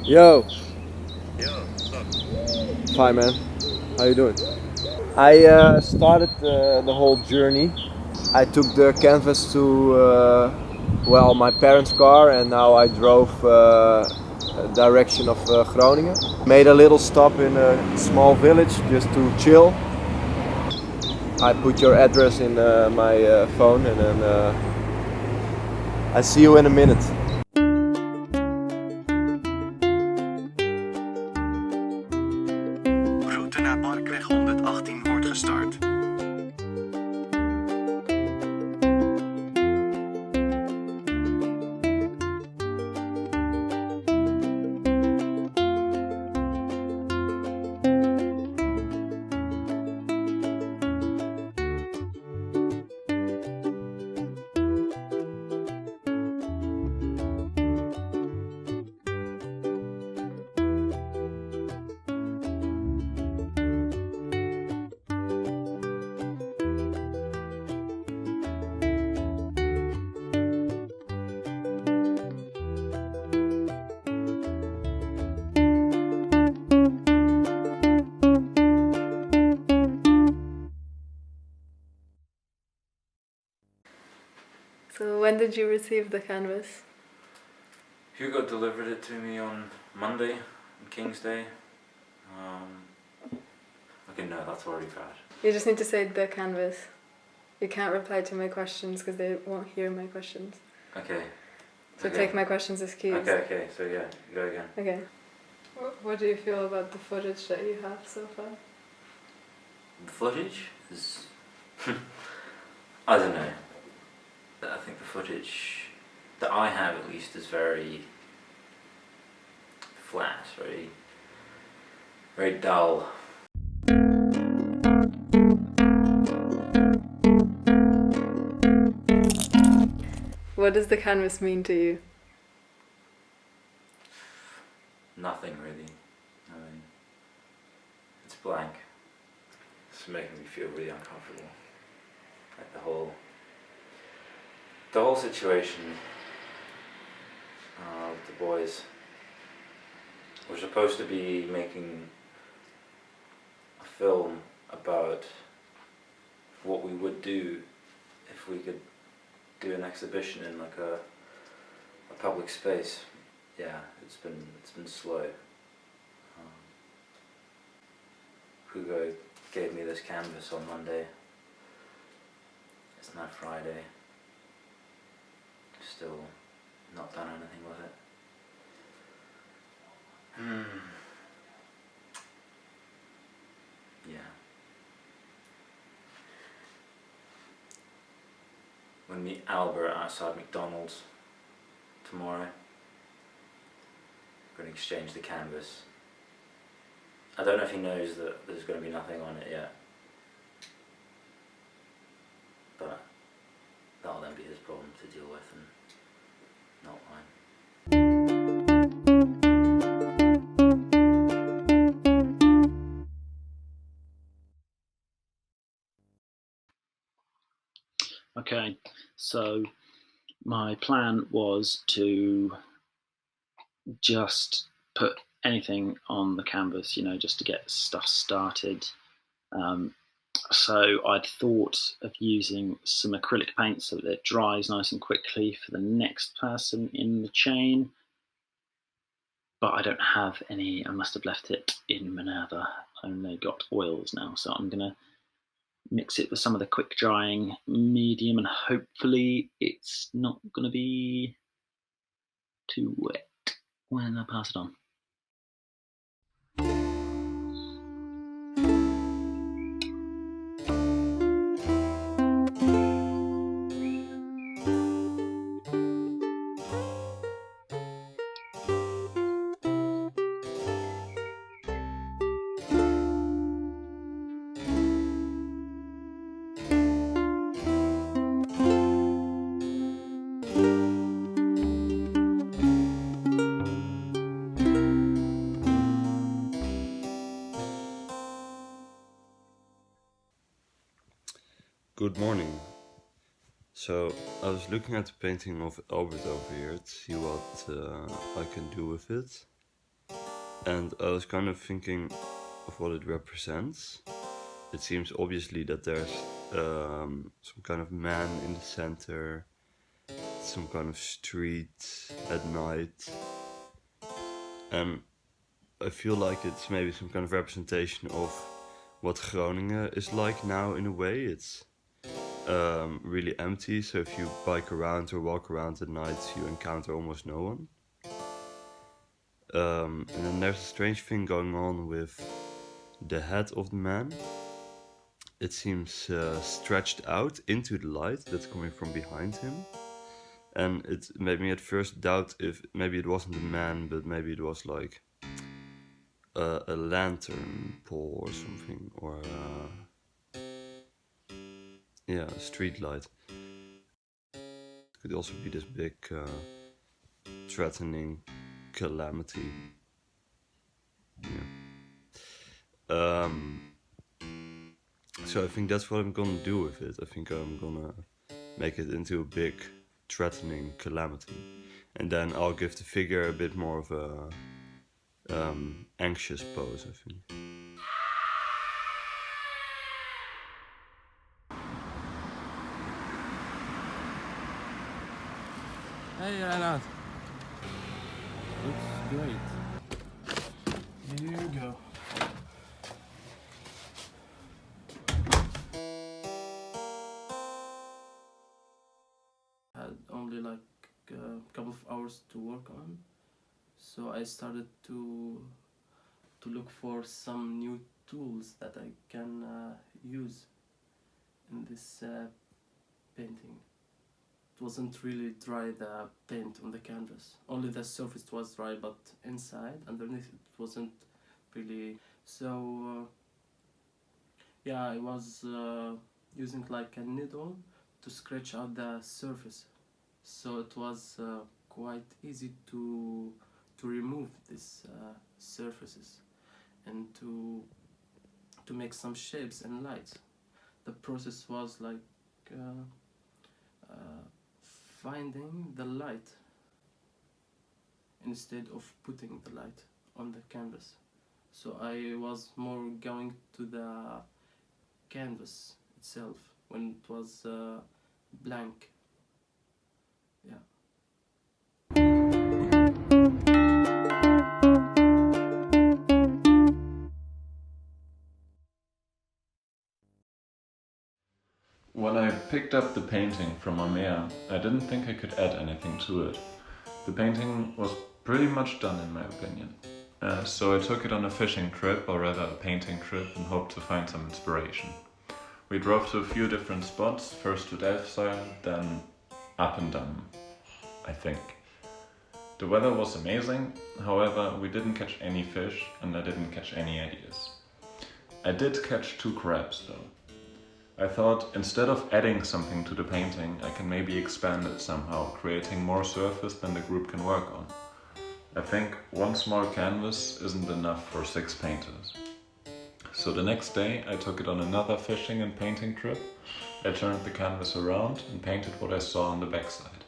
Yo, Yo, what's up? fine man. How you doing? I started the whole journey. I took the canvas to my parents' car, and now I drove direction of Groningen. Made a little stop in a small village just to chill. I put your address in my phone, and then I see you in a minute. Route naar Parkweg 118 wordt gestart. So when did you receive the canvas? Hugo delivered it to me on Monday, on King's Day. Okay, no, that's already bad. You just need to say the canvas. You can't reply to my questions because they won't hear my questions. Okay. So Okay. take my questions as cues. Okay, so yeah, go again. Okay. What do you feel about the footage that you have so far? The footage is... I don't know. I think the footage that I have at least is very flat, very dull. What does the canvas mean to you? Nothing really. I mean, it's blank. It's making me feel really uncomfortable. Like the whole situation with the boys. We're supposed to be making a film about what we would do if we could do an exhibition in like a public space. Yeah, it's been slow. Hugo gave me this canvas on Monday. It's now Friday. Still not done anything with it. Yeah. We'll meet Albert outside McDonald's tomorrow. We're going to exchange the canvas. I don't know if he knows that there's going to be nothing on it yet. But that'll then be his problem to deal with and not mine. Okay, so my plan was to just put anything on the canvas, just to get stuff started. So I'd thought of using some acrylic paint so that it dries nice and quickly for the next person in the chain. But I don't have any. I must have left it in Minerva. I only got oils now, so I'm going to mix it with some of the quick drying medium, and hopefully it's not going to be too wet when I pass it on. Good morning. So I was looking at the painting of Albert over here to see what I can do with it. and I was kind of thinking of what it represents. It seems obviously that there's some kind of man in the center, some kind of street at night, and I feel like it's maybe some kind of representation of what Groningen is like now in a way. It's really empty, so if you bike around or walk around at night you encounter almost no one. And then there's a strange thing going on with the head of the man. It seems stretched out into the light that's coming from behind him. And it made me at first doubt if maybe it wasn't a man, but maybe it was like a lantern pole or something, or a street light. It could also be this big threatening calamity. So I think that's what I'm gonna do with it. I think I'm gonna make it into a big threatening calamity, and then I'll give the figure a bit more of a anxious pose, I think. Hey Reinhard. Looks great. Here you go. I had only like a couple of hours to work on, so I started to look for some new tools that I can use in this painting. It wasn't really dry, the paint on the canvas. Only the surface was dry, but inside, underneath, it wasn't really. So yeah, I was using like a needle to scratch out the surface. So it was quite easy to remove these surfaces and to make some shapes and lights. The process was like finding the light instead of putting the light on the canvas. So I was more going to the canvas itself when it was blank. Yeah. When I picked up the painting from Amea, I didn't think I could add anything to it. The painting was pretty much done in my opinion. So I took it on a fishing trip, or rather a painting trip, and hoped to find some inspiration. We drove to a few different spots, first to Delfzijl, then Appendam, I think. The weather was amazing, however we didn't catch any fish and I didn't catch any ideas. I did catch 2 crabs though. I thought instead of adding something to the painting, I can maybe expand it somehow, creating more surface than the group can work on. I think one small canvas isn't enough for 6 painters. So the next day I took it on another fishing and painting trip. I turned the canvas around and painted what I saw on the backside.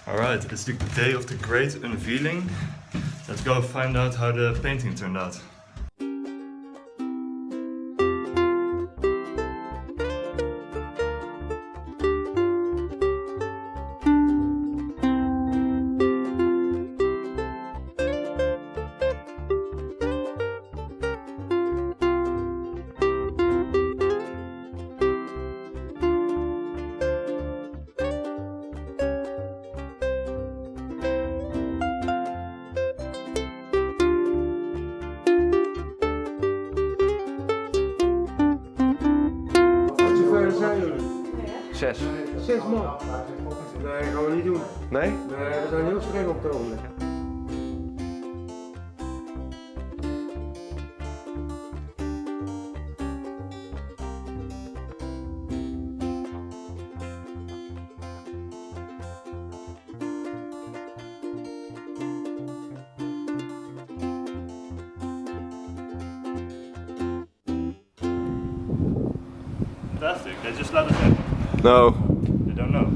Alright, it's the day of the great unveiling. Let's go find out how the painting turned out. Zijn jullie? 6. 6 man. Nee, gaan we niet doen. Nee? Nee, we zijn heel streng op het ogenblik. Fantastic, they just let us in. No. They don't know.